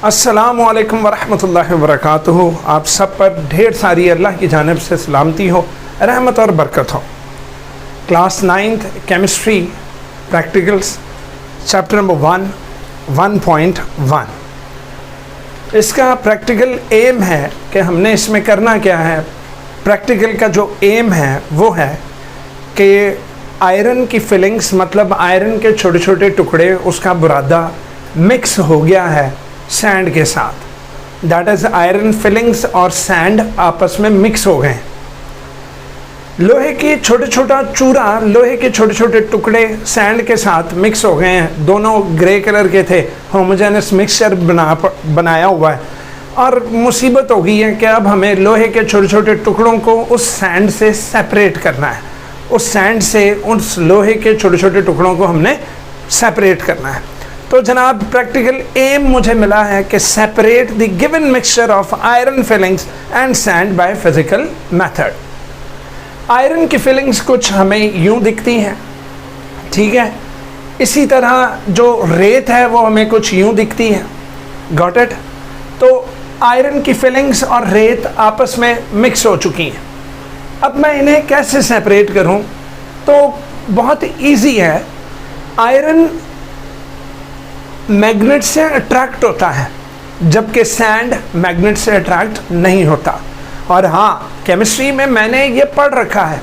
अस्सलामु अलैकुम वरहमतुल्लाहि वबरकातुहू। आप सब पर ढेर सारी अल्लाह की जानिब से सलामती हो, रहमत और बरकत हो। Class 9th chemistry practicals chapter number 1.1। इसका प्रैक्टिकल एम है कि हमने इसमें करना क्या है। प्रैक्टिकल का जो एम है वो है कि आयरन की फिलिंग्स, मतलब आयरन के छोटे छोटे टुकड़े, उसका बुरादा मिक्स हो गया है सैंड के साथ। दैट इज़ आयरन फिलिंग्स और सैंड आपस में मिक्स हो गए। लोहे की छोटे छोटा चूरा, लोहे के छोटे छोटे टुकड़े सैंड के साथ मिक्स हो गए हैं। दोनों ग्रे कलर के थे, होमोजेनस मिक्सचर बनाया हुआ है। और मुसीबत हो गई है कि अब हमें लोहे के छोटे छोटे टुकड़ों को उस सैंड से सेपरेट करना है। उस सैंड से उस लोहे के छोटे छोटे टुकड़ों को हमने सेपरेट करना है। तो जनाब प्रैक्टिकल एम मुझे मिला है कि separate the given mixture of iron filings and sand by physical method. Iron की फिलिंग्स कुछ हमें यूं दिखती हैं, ठीक है। इसी तरह जो रेत है वो हमें कुछ यूं दिखती है। Got it. तो आयरन की फिलिंग्स और रेत आपस में मिक्स हो चुकी हैं। अब मैं इन्हें कैसे सेपरेट करूं? तो बहुत इजी है। आयरन मैग्नेट से अट्रैक्ट होता है, जबकि सैंड मैग्नेट से अट्रैक्ट नहीं होता। और हाँ, केमिस्ट्री में मैंने ये पढ़ रखा है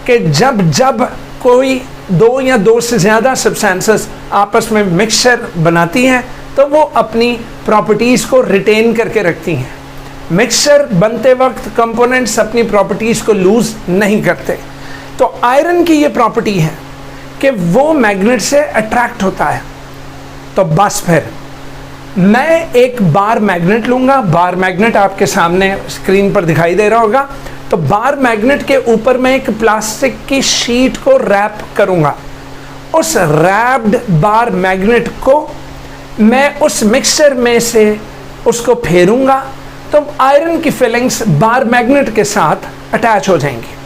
कि जब जब कोई दो या दो से ज़्यादा सब्सटेंसेस आपस में मिक्सचर बनाती हैं तो वो अपनी प्रॉपर्टीज़ को रिटेन करके रखती हैं। मिक्सचर बनते वक्त कंपोनेंट्स अपनी प्रॉपर्टीज़ को लूज़ नहीं करते। तो आयरन की ये प्रॉपर्टी है कि वो मैग्नेट से अट्रैक्ट होता है। तो बस फिर मैं एक बार मैग्नेट लूँगा। बार मैग्नेट आपके सामने स्क्रीन पर दिखाई दे रहा होगा। तो बार मैग्नेट के ऊपर मैं एक प्लास्टिक की शीट को रैप करूँगा। उस रैप्ड बार मैग्नेट को मैं उस मिक्सचर में से उसको फेरूँगा, तो आयरन की फिलिंग्स बार मैग्नेट के साथ अटैच हो जाएंगी।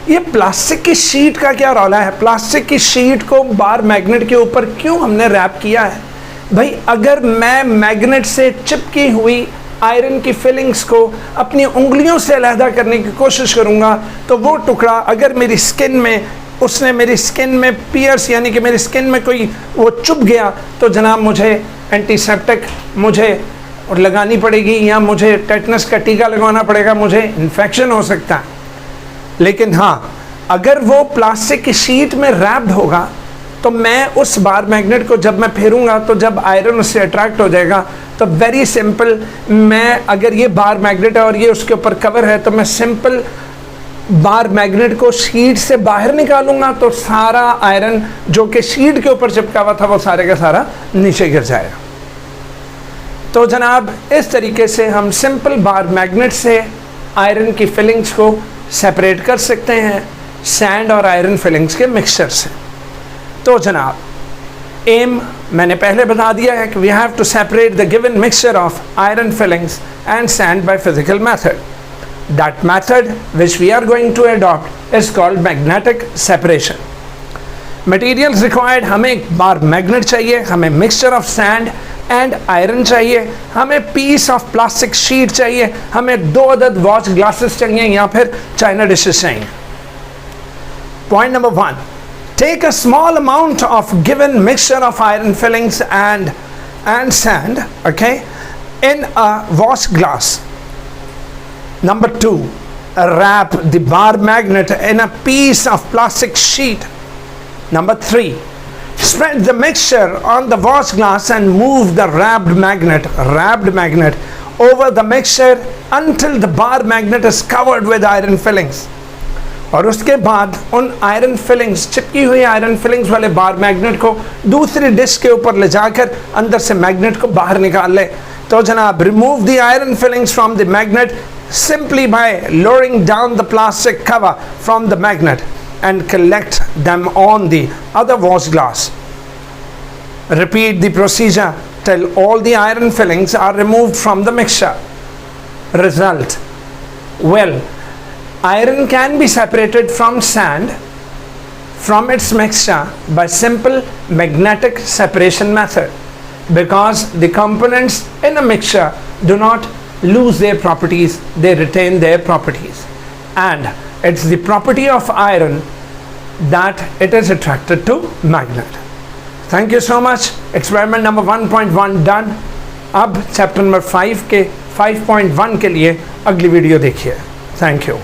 ये प्लास्टिक की शीट का क्या रौला है? प्लास्टिक की शीट को बार मैग्नेट के ऊपर क्यों हमने रैप किया है? भाई, अगर मैं मैग्नेट से चिपकी हुई आयरन की फिलिंग्स को अपनी उंगलियों से अलहदा करने की कोशिश करूंगा तो वो टुकड़ा अगर मेरी स्किन में, उसने मेरी स्किन में पियर्स, यानी कि मेरी स्किन में कोई वो चुभ गया, तो जनाब मुझे एंटीसेप्टिक मुझे लगानी पड़ेगी या मुझे टेटनस का टीका लगवाना पड़ेगा, मुझे इन्फेक्शन हो सकता है। लेकिन हाँ, अगर वो प्लास्टिक की शीट में रैप्ड होगा तो मैं उस बार मैग्नेट को जब मैं फेरूंगा तो जब आयरन उससे अट्रैक्ट हो जाएगा, तो वेरी सिंपल, मैं अगर ये बार मैग्नेट है और ये उसके ऊपर कवर है तो मैं सिंपल बार मैग्नेट को शीट से बाहर निकालूंगा तो सारा आयरन जो कि शीट के ऊपर चिपका हुआ था वो सारे का सारा नीचे गिर जाएगा। तो जनाब इस तरीके से हम सिंपल बार मैग्नेट से आयरन की फिलिंग्स को सेपरेट कर सकते हैं सैंड और आयरन फिलिंग्स के मिक्सचर से। तो जनाब एम मैंने पहले बता दिया है कि we have to separate the given mixture of iron filings and sand by physical method. That method which we are going to adopt is called magnetic separation. Materials required, हमें एक बार मैग्नेट चाहिए, हमें mixture of sand and iron चाहिए, हमें piece of plastic sheet चाहिए, हमें 2 अदद watch glasses चाहिए या फिर चाइना डिशेस चाहिए। Point number 1, take a small amount of given mixture of iron filings and sand, okay, in a watch glass. Number 2, wrap the bar magnet in a piece of plastic sheet. Number 3, spread the mixture on the watch glass and move the wrapped magnet over the mixture until the bar magnet is covered with iron fillings. और उसके बाद उन iron filings, चिपकी हुई iron filings वाले bar magnet को दूसरी dish के ऊपर ले जाकर अंदर से मैग्नेट को बाहर निकाल ले। तो जनाब remove the iron filings from the magnet simply by lowering down the plastic cover from the magnet and collect them on the other watch glass. Repeat the procedure till all the iron fillings are removed from the mixture. Result: well, iron can be separated from sand from its mixture by simple magnetic separation method. because the components in a mixture do not lose their properties, they retain their properties. And it's the property of iron that it is attracted to magnet. Thank you so much. Experiment number 1.1 done. अब chapter number 5 के 5.1 के लिए अगली video देखिए. Thank you.